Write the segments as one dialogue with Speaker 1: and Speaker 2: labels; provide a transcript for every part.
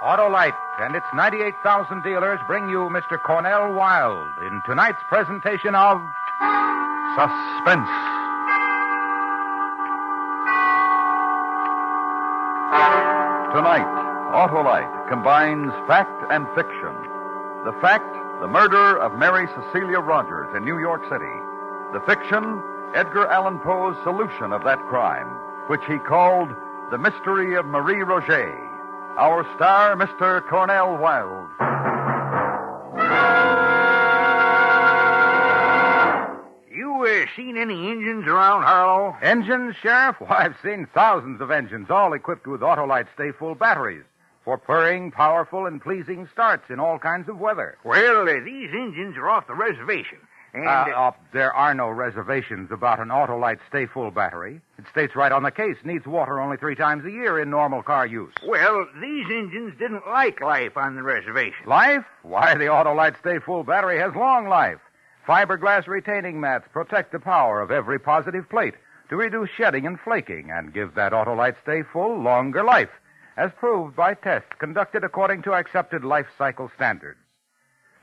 Speaker 1: Autolite and its 98,000 dealers bring you Mr. Cornel Wilde in tonight's presentation of
Speaker 2: Suspense. Tonight, Autolite combines fact and fiction. The fact, the murder of Mary Cecilia Rogers in New York City. The fiction, Edgar Allan Poe's solution of that crime, which he called The Mystery of Marie Roget. Our star, Mr. Cornel Wilde.
Speaker 3: You seen any engines around, Harlow?
Speaker 1: Engines, Sheriff? Why, I've seen thousands of engines, all equipped with Autolite stay-full batteries for purring, powerful, and pleasing starts in all kinds of weather.
Speaker 3: Well, these engines are off the reservation. And
Speaker 1: there are no reservations about an Autolite stay-full battery. It states right on the case, needs water only 3 times a year in normal car use.
Speaker 3: Well, these engines didn't like life on the reservation.
Speaker 1: Life? Why, the Autolite stay-full battery has long life. Fiberglass retaining mats protect the power of every positive plate to reduce shedding and flaking and give that Autolite stay-full longer life, as proved by tests conducted according to accepted life cycle standards.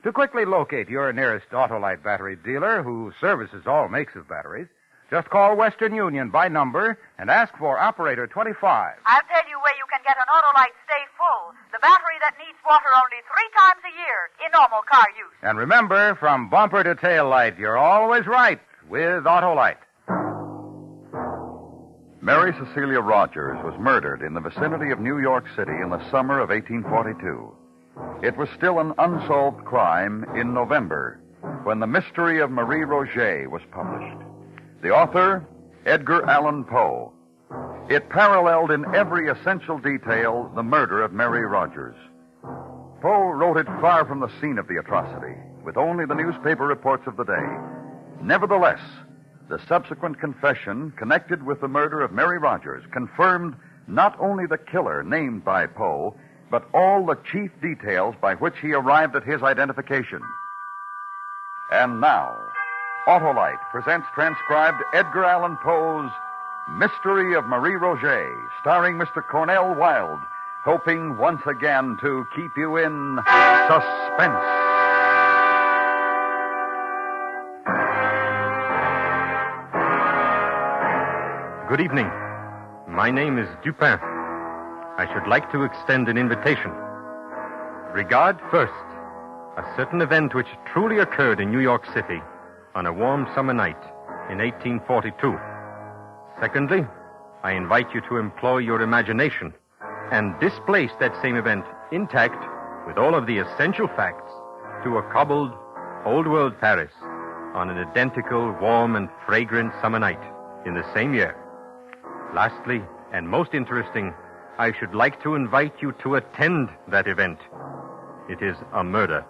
Speaker 1: To quickly locate your nearest Autolite battery dealer who services all makes of batteries, just call Western Union by number and ask for operator 25.
Speaker 4: I'll tell you where you can get an Autolite Stay Full, the battery that needs water only 3 times a year in normal car use.
Speaker 1: And remember, from bumper to tail light, you're always right with Autolite.
Speaker 2: Mary Cecilia Rogers was murdered in the vicinity of New York City in the summer of 1842. It was still an unsolved crime in November when The Mystery of Marie Roget was published. The author, Edgar Allan Poe. It paralleled in every essential detail the murder of Mary Rogers. Poe wrote it far from the scene of the atrocity, with only the newspaper reports of the day. Nevertheless, the subsequent confession connected with the murder of Mary Rogers confirmed not only the killer named by Poe, but all the chief details by which he arrived at his identification. And now, Autolite presents transcribed Edgar Allan Poe's Mystery of Marie Roget, starring Mr. Cornel Wilde, hoping once again to keep you in suspense.
Speaker 5: Good evening. My name is Dupin. I should like to extend an invitation. Regard first a certain event which truly occurred in New York City on a warm summer night in 1842. Secondly, I invite you to employ your imagination and displace that same event intact with all of the essential facts to a cobbled, old-world Paris on an identical, warm and fragrant summer night in the same year. Lastly, and most interesting, I should like to invite you to attend that event. It is a murder.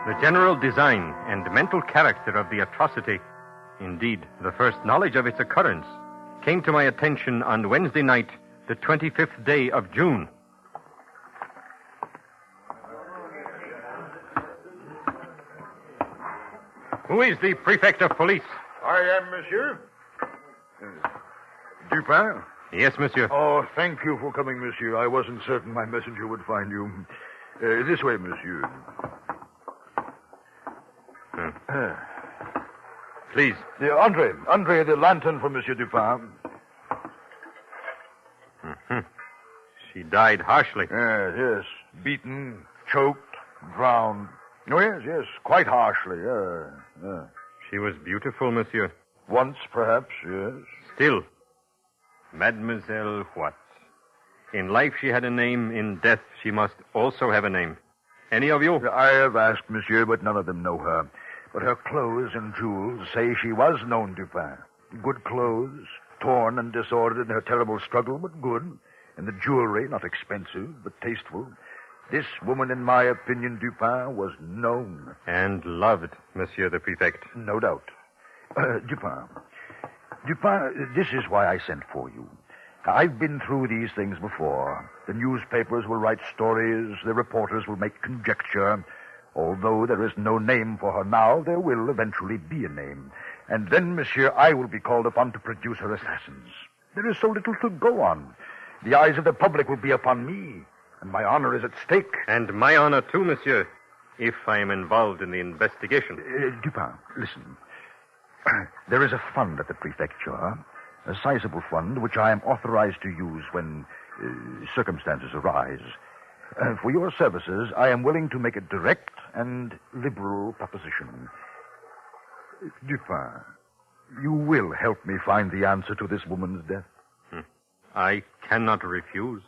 Speaker 5: The general design and mental character of the atrocity, indeed, the first knowledge of its occurrence, came to my attention on Wednesday night, the 25th day of June. Who is the prefect of police?
Speaker 6: I am, monsieur. Dupin?
Speaker 5: Yes, monsieur.
Speaker 6: Oh, thank you for coming, monsieur. I wasn't certain my messenger would find you. This way, monsieur.
Speaker 5: Please.
Speaker 6: Andre, the lantern for Monsieur Dupin.
Speaker 5: Mm-hmm. She died harshly.
Speaker 6: Yes. Beaten, choked, drowned. Oh, yes, quite harshly.
Speaker 5: She was beautiful, monsieur.
Speaker 6: Once, perhaps, yes.
Speaker 5: Still, Mademoiselle what? In life she had a name, in death she must also have a name. Any of you?
Speaker 6: I have asked, monsieur, but none of them know her. But her clothes and jewels say she was known Dupin. Good clothes, torn and disordered in her terrible struggle, but good. And the jewelry, not expensive, but tasteful. This woman, in my opinion, Dupin, was known.
Speaker 5: And loved, Monsieur the Prefect.
Speaker 6: No doubt. Dupin, Dupin, this is why I sent for you. I've been through these things before. The newspapers will write stories. The reporters will make conjecture. Although there is no name for her now, there will eventually be a name. And then, monsieur, I will be called upon to produce her assassins. There is so little to go on. The eyes of the public will be upon me, and my honor is at stake.
Speaker 5: And my honor, too, monsieur, if I am involved in the investigation.
Speaker 6: Dupin, listen. There is a fund at the prefecture, a sizable fund which I am authorized to use when circumstances arise. For your services, I am willing to make a direct and liberal proposition. Dupin, you will help me find the answer to this woman's death.
Speaker 5: I cannot refuse.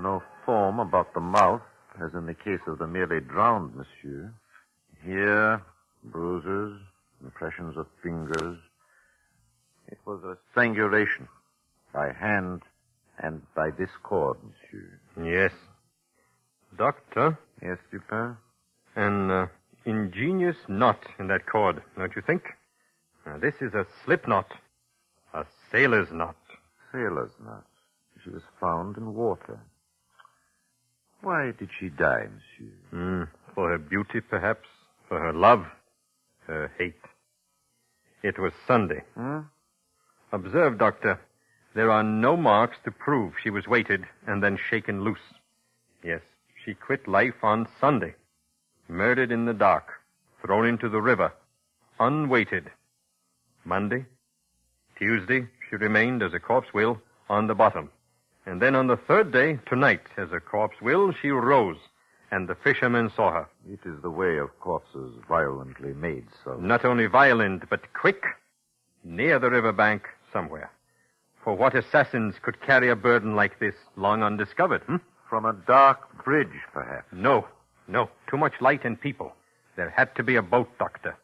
Speaker 7: No foam about the mouth, as in the case of the merely drowned, monsieur. Here, bruises, impressions of fingers. It was a strangulation by hand and by this cord, monsieur.
Speaker 5: Yes. Doctor?
Speaker 7: Yes, Dupin?
Speaker 5: An ingenious knot in that cord, don't you think? Now, this is a slip knot. A sailor's knot.
Speaker 7: Sailor's knot. She was found in water. Why did she die, monsieur?
Speaker 5: For her beauty, perhaps. For her love. Her hate. It was Sunday. Observe, Doctor. There are no marks to prove she was weighted and then shaken loose. Yes, she quit life on Sunday. Murdered in the dark. Thrown into the river. Unweighted. Monday. Tuesday, she remained, as a corpse will, on the bottom. And then on the third day, tonight, as a corpse will, she rose, and the fishermen saw her.
Speaker 7: It is the way of corpses violently made so.
Speaker 5: Not only violent, but quick. Near the riverbank, somewhere. For what assassins could carry a burden like this, long undiscovered,
Speaker 7: From a dark bridge, perhaps.
Speaker 5: No. Too much light and people. There had to be a boat, Doctor.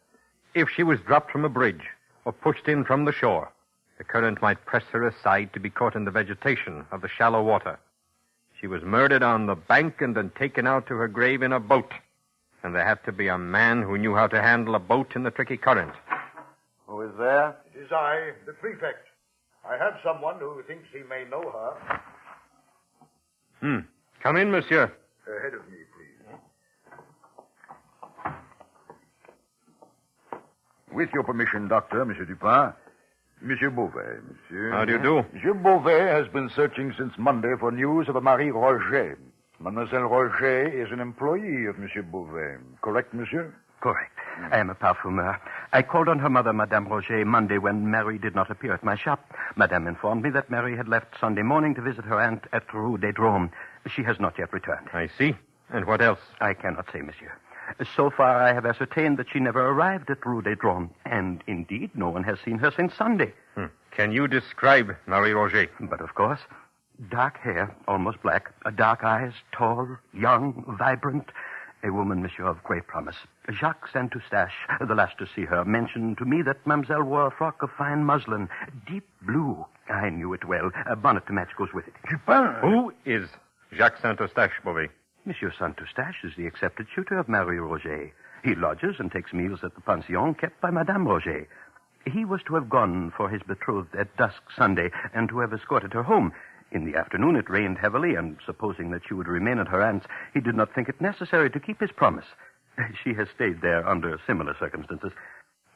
Speaker 5: If she was dropped from a bridge, or pushed in from the shore, the current might press her aside to be caught in the vegetation of the shallow water. She was murdered on the bank and then taken out to her grave in a boat. And there had to be a man who knew how to handle a boat in the tricky current.
Speaker 7: Who is there?
Speaker 6: It is I, the prefect. I have someone who thinks he may know her.
Speaker 5: Come in, monsieur.
Speaker 6: Ahead of me, please. With your permission, Doctor, Monsieur Dupin. Monsieur Beauvais, monsieur.
Speaker 5: How do you do?
Speaker 6: Monsieur Beauvais has been searching since Monday for news of a Marie Roget. Mademoiselle Roget is an employee of Monsieur Beauvais. Correct, monsieur?
Speaker 8: Correct. I am a parfumeur. I called on her mother, Madame Roget, Monday when Mary did not appear at my shop. Madame informed me that Mary had left Sunday morning to visit her aunt at Rue des Drômes. She has not yet returned.
Speaker 5: I see. And what else?
Speaker 8: I cannot say, monsieur. So far, I have ascertained that she never arrived at Rue des Drômes, and indeed, no one has seen her since Sunday.
Speaker 5: Can you describe Marie Roget?
Speaker 8: But of course, dark hair, almost black, dark eyes, tall, young, vibrant, a woman, monsieur, of great promise. Jacques Saint-Eustache, the last to see her, mentioned to me that mademoiselle wore a frock of fine muslin, deep blue. I knew it well. A bonnet to match goes with it.
Speaker 6: Dupin!
Speaker 5: Who is Jacques Saint-Eustache, Beauvais?
Speaker 8: Monsieur Saint-Eustache is the accepted tutor of Marie Roget. He lodges and takes meals at the pension kept by Madame Roget. He was to have gone for his betrothed at dusk Sunday and to have escorted her home. In the afternoon it rained heavily, and supposing that she would remain at her aunt's, he did not think it necessary to keep his promise. She has stayed there under similar circumstances.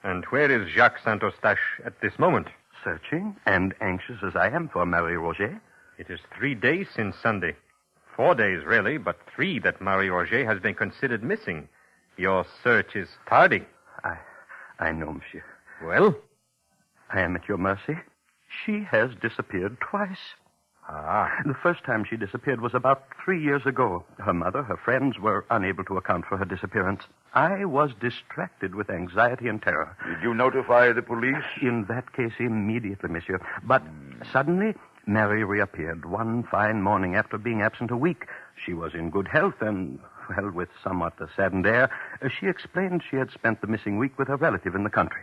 Speaker 5: And where is Jacques Saint-Eustache at this moment?
Speaker 8: Searching, and anxious as I am for Marie Roget.
Speaker 5: It is 3 days since Sunday. 4 days, really, but 3 that Marie Roget has been considered missing. Your search is tardy.
Speaker 8: I know, monsieur.
Speaker 5: Well?
Speaker 8: I am at your mercy. She has disappeared twice. The first time she disappeared was about 3 years ago. Her mother, her friends were unable to account for her disappearance. I was distracted with anxiety and terror.
Speaker 6: Did you notify the police?
Speaker 8: In that case, immediately, monsieur. But suddenly, Mary reappeared one fine morning after being absent a week. She was in good health and, well, with somewhat a saddened air, she explained she had spent the missing week with a relative in the country.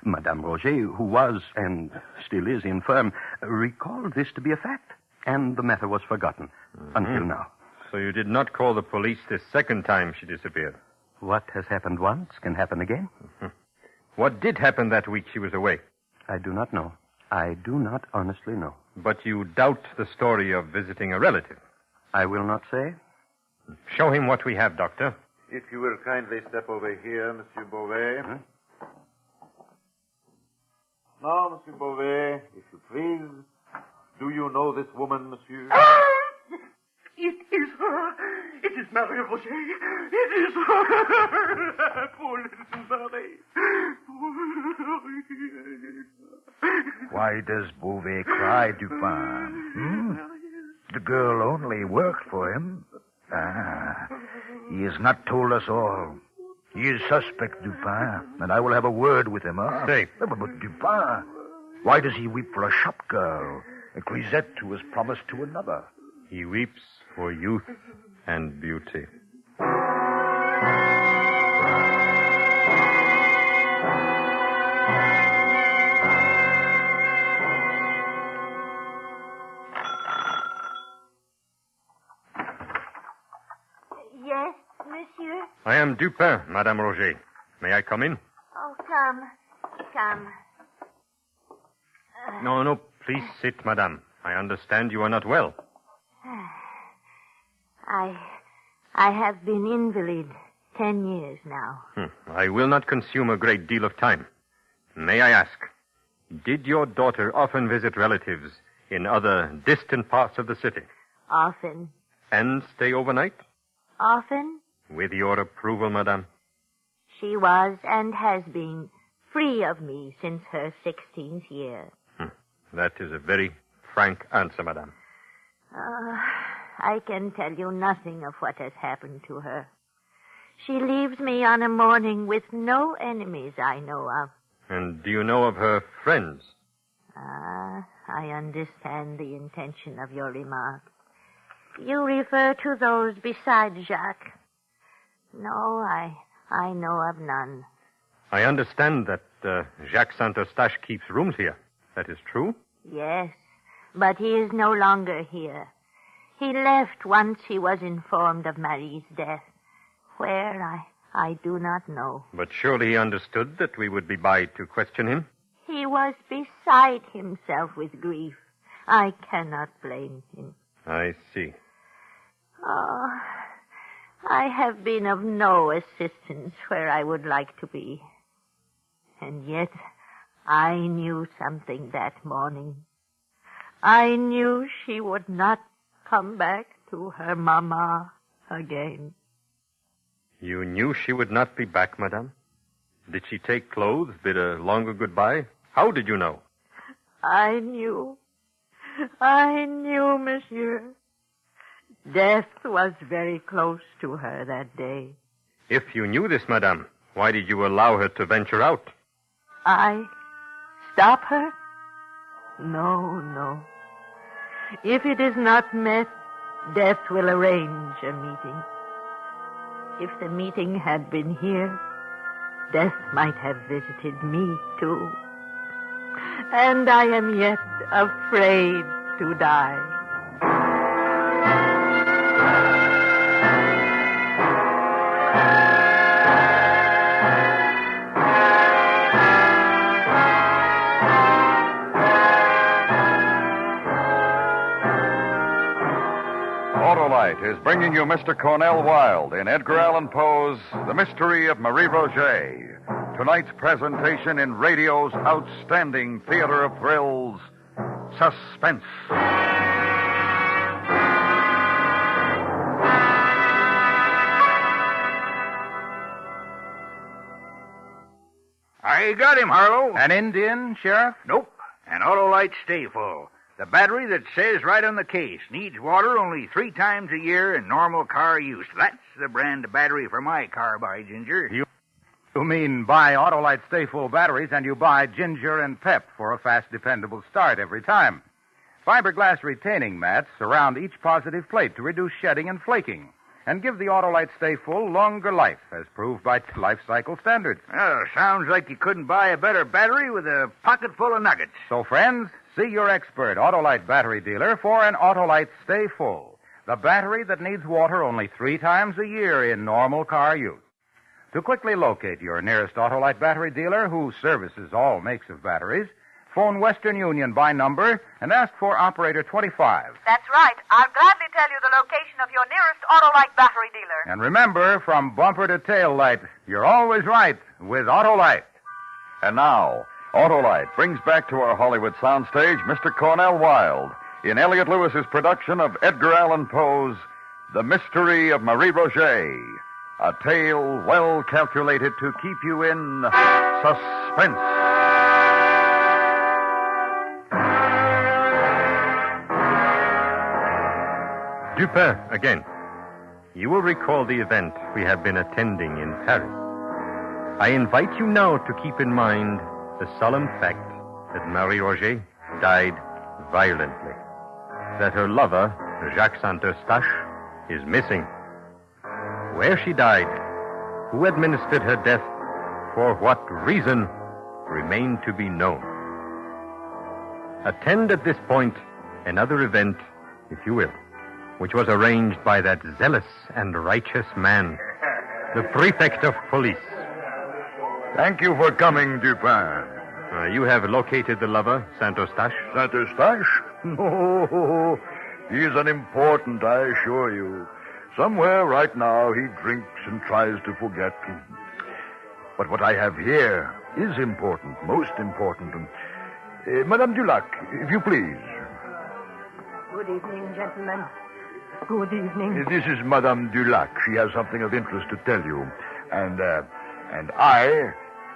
Speaker 8: Madame Roget, who was, and still is, infirm, recalled this to be a fact, and the matter was forgotten until now.
Speaker 5: So you did not call the police this second time she disappeared?
Speaker 8: What has happened once can happen again.
Speaker 5: What did happen that week she was away?
Speaker 8: I do not know. I do not honestly know.
Speaker 5: But you doubt the story of visiting a relative?
Speaker 8: I will not say.
Speaker 5: Show him what we have, Doctor.
Speaker 7: If you will kindly step over here, Monsieur Beauvais.
Speaker 8: Huh?
Speaker 7: Now, Monsieur Beauvais, if you please, do you know this woman, Monsieur?
Speaker 3: It is her. It is Marie Roget. It is her. Poor little Marie.
Speaker 6: Why does Beauvais cry, Dupin? The girl only worked for him. He has not told us all. He is suspect, Dupin, and I will have a word with him.
Speaker 5: Stay.
Speaker 6: But Dupin, why does he weep for a shop girl, a grisette who was promised to another?
Speaker 5: He weeps for youth and beauty.
Speaker 9: Yes, monsieur?
Speaker 5: I am Dupin, Madame Roget. May I come in?
Speaker 9: Oh, come. Come.
Speaker 5: No, please sit, Madame. I understand you are not well.
Speaker 9: I have been invalid 10 years now.
Speaker 5: I will not consume a great deal of time. May I ask, did your daughter often visit relatives in other distant parts of the city?
Speaker 9: Often.
Speaker 5: And stay overnight?
Speaker 9: Often.
Speaker 5: With your approval, Madame?
Speaker 9: She was and has been free of me since her 16th year.
Speaker 5: That is a very frank answer, Madame.
Speaker 9: I can tell you nothing of what has happened to her. She leaves me on a morning with no enemies I know of.
Speaker 5: And do you know of her friends?
Speaker 9: I understand the intention of your remark. You refer to those besides Jacques. No, I know of none.
Speaker 5: I understand that Jacques Saint-Eustache keeps rooms here. That is true?
Speaker 9: Yes, but he is no longer here. He left once he was informed of Marie's death. Where, I do not know.
Speaker 5: But surely he understood that we would be by to question him?
Speaker 9: He was beside himself with grief. I cannot blame him.
Speaker 5: I see.
Speaker 9: Oh, I have been of no assistance where I would like to be. And yet, I knew something that morning. I knew she would not come back to her mama again.
Speaker 5: You knew she would not be back, Madame? Did she take clothes, bid a longer goodbye? How did you know?
Speaker 9: I knew, monsieur. Death was very close to her that day.
Speaker 5: If you knew this, Madame, why did you allow her to venture out?
Speaker 9: I stop her? No. If it is not met, death will arrange a meeting. If the meeting had been here, death might have visited me, too. And I am yet afraid to die.
Speaker 2: Autolite is bringing you Mr. Cornel Wilde in Edgar Allan Poe's The Mystery of Marie Roget. Tonight's presentation in radio's outstanding theater of thrills, Suspense.
Speaker 3: I got him, Harlow.
Speaker 1: An Indian, Sheriff?
Speaker 3: Nope. An Autolite Stay Full. The battery that says right on the case needs water only 3 times a year in normal car use. That's the brand of battery for my car, by Ginger.
Speaker 1: You mean buy Autolite Stay Full batteries and you buy Ginger and Pep for a fast, dependable start every time. Fiberglass retaining mats surround each positive plate to reduce shedding and flaking and give the Autolite Stay Full longer life, as proved by life cycle standards.
Speaker 3: Well, sounds like you couldn't buy a better battery with a pocket full of nuggets.
Speaker 1: So, friends, see your expert Autolite battery dealer for an Autolite Stay Full. the battery that needs water only 3 times a year in normal car use. To quickly locate your nearest Autolite battery dealer who services all makes of batteries, phone Western Union by number and ask for operator 25.
Speaker 4: That's right. I'll gladly tell you the location of your nearest Autolite battery dealer.
Speaker 1: And remember, from bumper to tail light, you're always right with Autolite.
Speaker 2: And now, Autolite brings back to our Hollywood soundstage Mr. Cornel Wilde in Elliott Lewis's production of Edgar Allan Poe's The Mystery of Marie Roget, a tale well calculated to keep you in suspense.
Speaker 5: Dupin, again. You will recall the event we have been attending in Paris. I invite you now to keep in mind the solemn fact that Marie Roget died violently, that her lover, Jacques Saint-Eustache, is missing. Where she died, who administered her death, for what reason, remain to be known. Attend at this point another event, if you will, which was arranged by that zealous and righteous man, the prefect of police.
Speaker 6: Thank you for coming, Dupin.
Speaker 5: You have located the lover, Saint-Eustache?
Speaker 6: Saint-Eustache? No, he's unimportant, I assure you. Somewhere right now he drinks and tries to forget. But what I have here is important, most important. Madame Dulac, if you please.
Speaker 10: Good evening, gentlemen. Good evening.
Speaker 6: This is Madame Dulac. She has something of interest to tell you. And I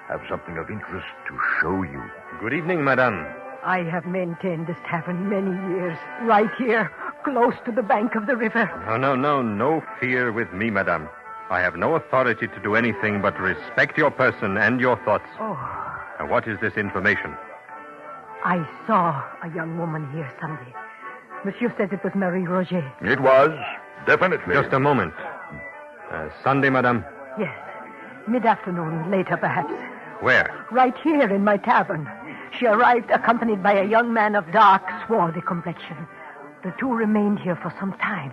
Speaker 6: have something of interest to show you.
Speaker 5: Good evening, madame.
Speaker 10: I have maintained this tavern many years, right here, close to the bank of the river.
Speaker 5: No fear with me, madame. I have no authority to do anything but respect your person and your thoughts.
Speaker 10: Oh.
Speaker 5: And what is this information?
Speaker 10: I saw a young woman here Sunday. Monsieur says it was Marie Roget.
Speaker 6: It was, definitely.
Speaker 5: Just a moment. Sunday, madame?
Speaker 10: Yes. Mid-afternoon, later perhaps.
Speaker 5: Where?
Speaker 10: Right here in my tavern. She arrived accompanied by a young man of dark, swarthy complexion. The two remained here for some time.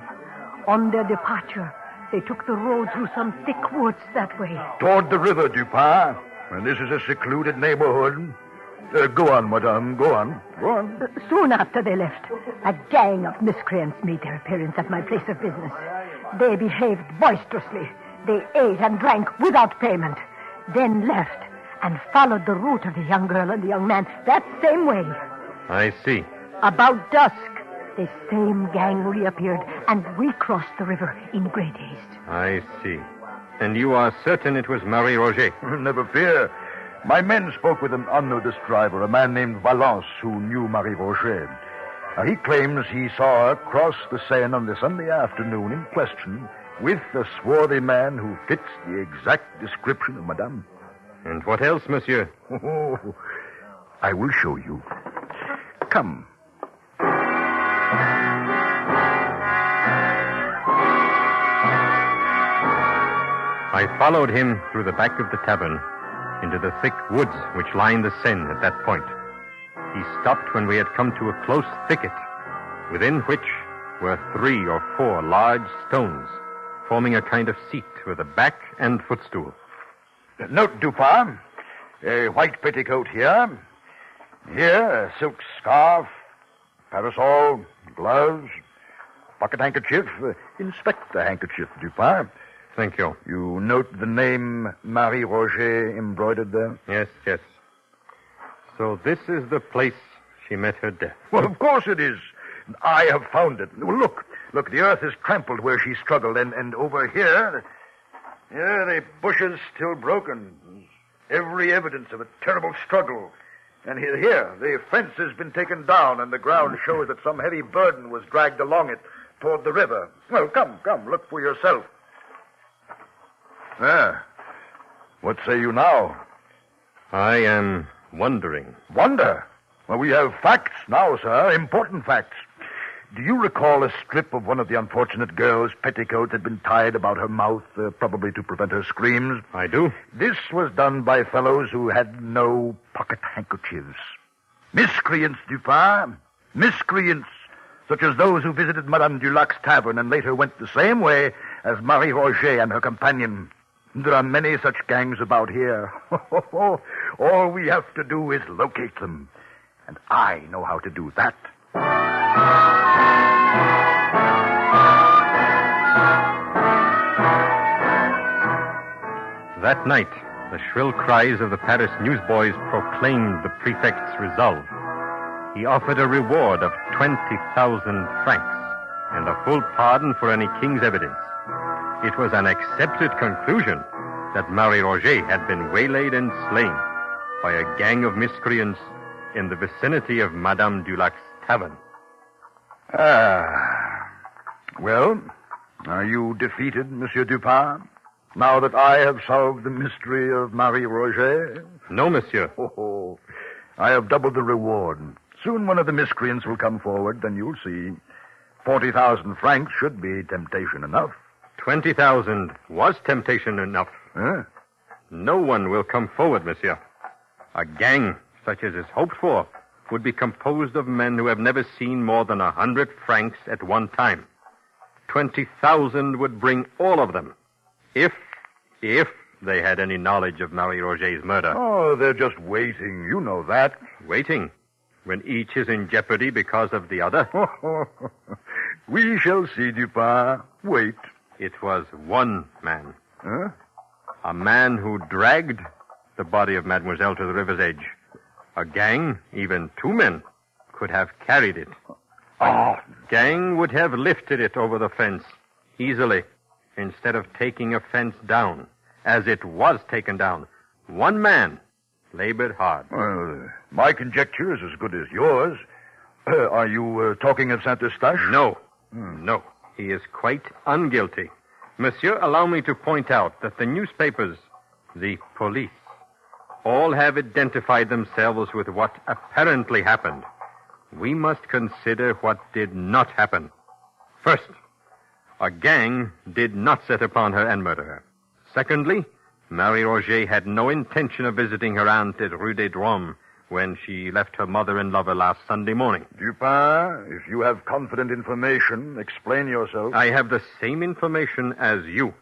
Speaker 10: On their departure, they took the road through some thick woods that way.
Speaker 6: Toward the river, Dupin. And this is a secluded neighborhood. Go on, madame. Go on.
Speaker 10: Soon after they left, a gang of miscreants made their appearance at my place of business. They behaved boisterously. They ate and drank without payment, then left and followed the route of the young girl and the young man that same way.
Speaker 5: I see.
Speaker 10: About dusk, the same gang reappeared, and we crossed the river in great haste.
Speaker 5: I see. And you are certain it was Marie Roget?
Speaker 6: Never fear. My men spoke with an unnoticed driver, a man named Valence, who knew Marie Roget. He claims he saw her cross the Seine on the Sunday afternoon in question with the swarthy man who fits the exact description of Madame.
Speaker 5: And what else, monsieur?
Speaker 6: Oh, I will show you. Come.
Speaker 5: I followed him through the back of the tavern into the thick woods which line the Seine at that point. He stopped when we had come to a close thicket, within which were 3 or 4 large stones, forming a kind of seat with a back and footstool.
Speaker 6: Note, Dupin, a white petticoat here. Here, a silk scarf, parasol, gloves, pocket handkerchief. Inspect the handkerchief, Dupin.
Speaker 5: Thank you.
Speaker 6: You note the name Marie Roget embroidered there?
Speaker 5: Yes. So this is the place she met her death.
Speaker 6: Well, of course it is. I have found it. Well, look, the earth is trampled where she struggled, and over here, the bushes still broken. Every evidence of a terrible struggle. And here, the fence has been taken down, and the ground shows that some heavy burden was dragged along it toward the river. Well, come, look for yourself. What say you now?
Speaker 5: I am wondering.
Speaker 6: Wonder? Well, we have facts now, sir, important facts. Do you recall a strip of one of the unfortunate girl's petticoats had been tied about her mouth, probably to prevent her screams?
Speaker 5: I do.
Speaker 6: This was done by fellows who had no pocket handkerchiefs. Miscreants, Dupin. Miscreants. such as those who visited Madame Dulac's tavern and later went the same way as Marie Roget and her companion. There are many such gangs about here. All we have to do is locate them. And I know how to do that.
Speaker 5: That night, the shrill cries of the Paris newsboys proclaimed the prefect's resolve. He offered a reward of 20,000 francs and a full pardon for any king's evidence. It was an accepted conclusion that Marie Roget had been waylaid and slain by a gang of miscreants in the vicinity of Madame Dulac's tavern.
Speaker 6: Well, are you defeated, Monsieur Dupin? Now that I have solved the mystery of Marie Roget?
Speaker 5: No, monsieur.
Speaker 6: I have doubled the reward. Soon one of the miscreants will come forward, then you'll see. 40,000 francs should be temptation enough.
Speaker 5: 20,000 was temptation enough.
Speaker 6: Huh?
Speaker 5: No one will come forward, monsieur. A gang, such as is hoped for, would be composed of men who have never seen more than 100 francs at one time. 20,000 would bring all of them, if they had any knowledge of Marie Roget's murder.
Speaker 6: Oh, they're just waiting. You know that.
Speaker 5: Waiting? When each is in jeopardy because of the other?
Speaker 6: We shall see, Dupin. Wait.
Speaker 5: It was one man.
Speaker 6: Huh?
Speaker 5: A man who dragged the body of Mademoiselle to the river's edge. A gang, even two men, could have carried it. A gang would have lifted it over the fence easily, instead of taking a fence down, as it was taken down. One man labored hard.
Speaker 6: Well, my conjecture is as good as yours. Are you talking of Saint-Eustache?
Speaker 5: No. No. He is quite unguilty. Monsieur, allow me to point out that the newspapers, the police, all have identified themselves with what apparently happened. We must consider what did not happen. First, a gang did not set upon her and murder her. Secondly, Marie Roget had no intention of visiting her aunt at Rue des Drômes when she left her mother and lover last Sunday morning.
Speaker 6: Dupin, if you have confident information, explain yourself.
Speaker 5: I have the same information as you.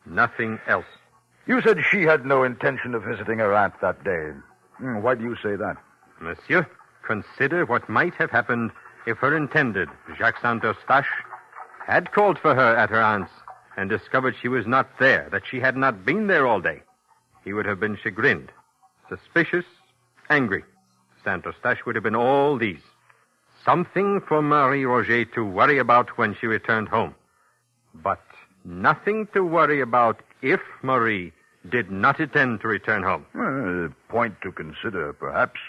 Speaker 5: Nothing else.
Speaker 6: You said she had no intention of visiting her aunt that day. Why do you say that?
Speaker 5: Monsieur, consider what might have happened if her intended, Jacques Saint-Eustache, had called for her at her aunt's and discovered she was not there, that she had not been there all day. He would have been chagrined, suspicious, angry. Saint-Eustache would have been all these. Something for Marie Roget to worry about when she returned home. But nothing to worry about if Marie did not intend to return home.
Speaker 6: A point to consider, perhaps.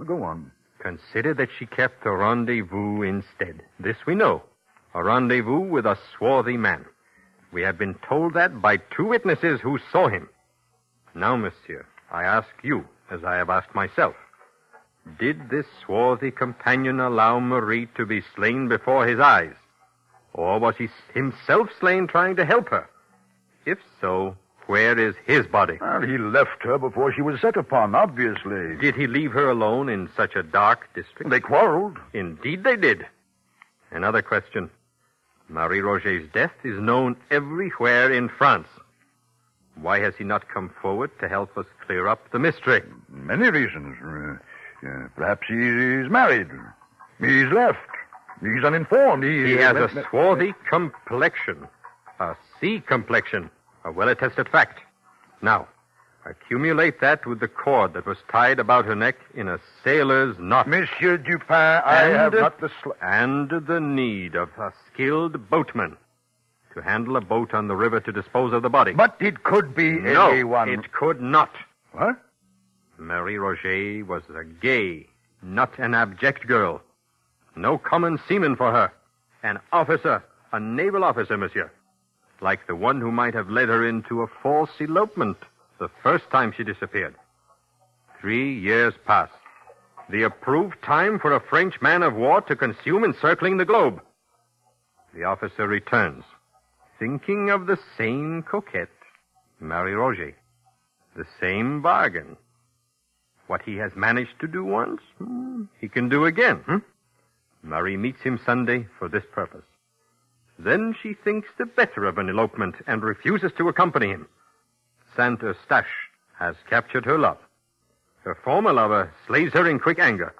Speaker 6: Go on.
Speaker 5: Consider that she kept a rendezvous instead. This we know. A rendezvous with a swarthy man. We have been told that by two witnesses who saw him. Now, monsieur, I ask you, as I have asked myself, did this swarthy companion allow Marie to be slain before his eyes? Or was he himself slain trying to help her? If so, where is his body?
Speaker 6: Well, he left her before she was set upon, obviously.
Speaker 5: Did he leave her alone in such a dark district?
Speaker 6: They quarreled.
Speaker 5: Indeed they did. Another question. Marie Roget's death is known everywhere in France. Why has he not come forward to help us clear up the mystery?
Speaker 6: Many reasons. Perhaps he's married. He's left. He's uninformed.
Speaker 5: He has a swarthy complexion. A sea complexion. A well-attested fact. Now, accumulate that with the cord that was tied about her neck in a sailor's knot.
Speaker 6: Monsieur Dupin, I have not the...
Speaker 5: And the need of a skilled boatman to handle a boat on the river to dispose of the body.
Speaker 6: But it could be anyone.
Speaker 5: No, it could not.
Speaker 6: What?
Speaker 5: Marie Roget was a gay, not an abject girl. No common seaman for her. An officer, a naval officer, monsieur. Like the one who might have led her into a false elopement the first time she disappeared. 3 years passed. The approved time for a French man of war to consume encircling the globe. The officer returns, thinking of the same coquette, Marie Roget. The same bargain. What he has managed to do once, he can do again. Marie meets him Sunday for this purpose. Then she thinks the better of an elopement and refuses to accompany him. Saint Eustache has captured her love. Her former lover slays her in quick anger.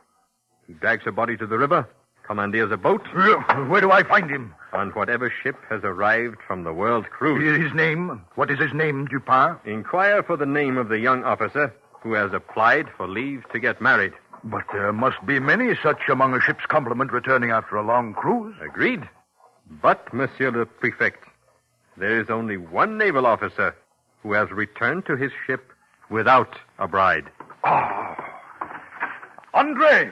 Speaker 5: He drags her body to the river, commandeers a boat.
Speaker 6: Where do I find him?
Speaker 5: On whatever ship has arrived from the world cruise.
Speaker 6: His name? What is his name, Dupin?
Speaker 5: Inquire for the name of the young officer who has applied for leave to get married.
Speaker 6: But there must be many such among a ship's complement returning after a long cruise.
Speaker 5: Agreed. But, Monsieur le Prefect, there is only one naval officer who has returned to his ship without a bride.
Speaker 6: Oh. Andre!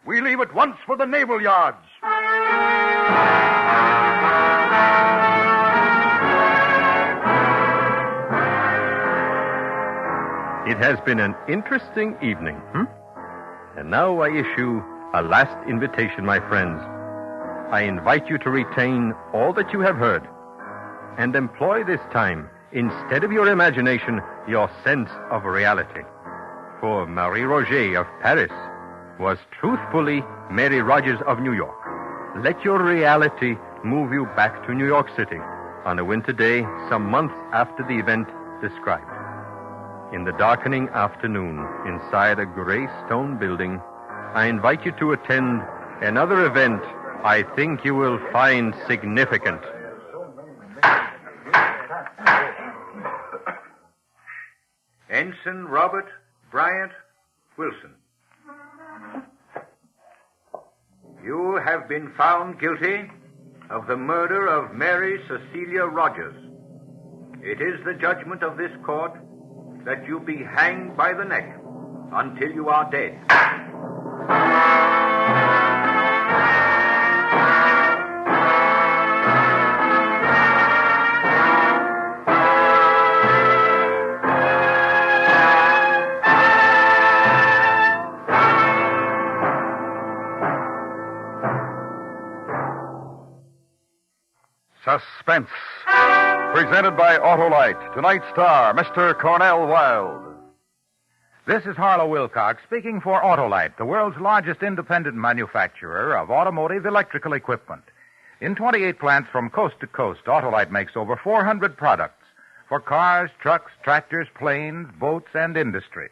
Speaker 6: We leave at once for the naval yards.
Speaker 5: It has been an interesting evening, And now I issue a last invitation, my friends. I invite you to retain all that you have heard and employ this time, instead of your imagination, your sense of reality. For Marie Roget of Paris was truthfully Mary Rogers of New York. Let your reality move you back to New York City on a winter day some months after the event described. In the darkening afternoon, inside a gray stone building, I invite you to attend another event I think you will find significant.
Speaker 3: Ensign Robert Bryant Wilson. You have been found guilty of the murder of Mary Cecilia Rogers. It is the judgment of this court that you be hanged by the neck until you are dead.
Speaker 2: Suspense. Presented by Autolite. Tonight's star, Mr. Cornel Wilde.
Speaker 1: This is Harlow Wilcox speaking for Autolite, the world's largest independent manufacturer of automotive electrical equipment. In 28 plants from coast to coast, Autolite makes over 400 products for cars, trucks, tractors, planes, boats, and industry.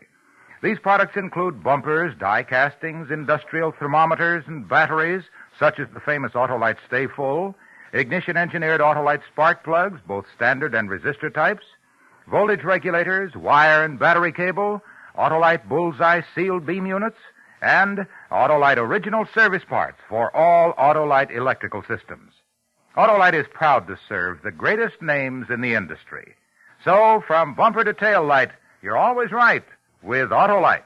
Speaker 1: These products include bumpers, die castings, industrial thermometers, and batteries, such as the famous Autolite Stay Full, ignition-engineered Autolite spark plugs, both standard and resistor types, voltage regulators, wire and battery cable, Autolite Bullseye sealed beam units, and Autolite original service parts for all Autolite electrical systems. Autolite is proud to serve the greatest names in the industry. So, from bumper to tail light, you're always right with Autolite.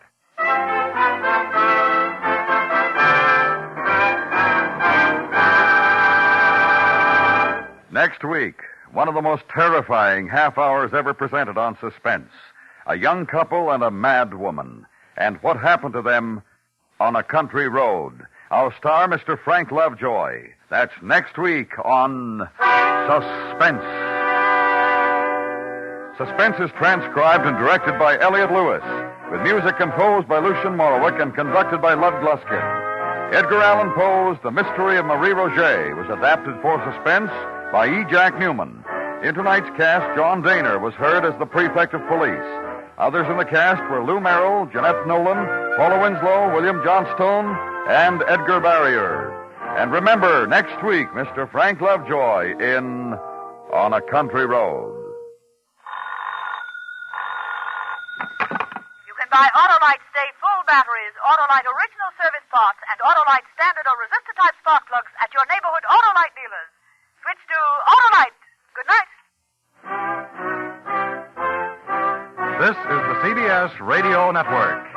Speaker 2: Next week, one of the most terrifying half hours ever presented on Suspense. A young couple and a mad woman. And what happened to them on a country road. Our star, Mr. Frank Lovejoy. That's next week on Suspense. Suspense is transcribed and directed by Elliott Lewis, with music composed by Lucien Morawick and conducted by Lud Gluskin. Edgar Allan Poe's The Mystery of Marie Roget was adapted for Suspense by E. Jack Newman. In tonight's cast, John Daner was heard as the prefect of police. Others in the cast were Lou Merrill, Jeanette Nolan, Paula Winslow, William Johnstone, and Edgar Barrier. And remember, next week, Mr. Frank Lovejoy in On a Country Road.
Speaker 4: You can buy Autolite Stay Full batteries, Autolite original service parts, and Autolite standard or resistor type spark plugs at your neighborhood Autolite dealers. Switch to Autolite. Good night.
Speaker 11: This is the CBS Radio Network.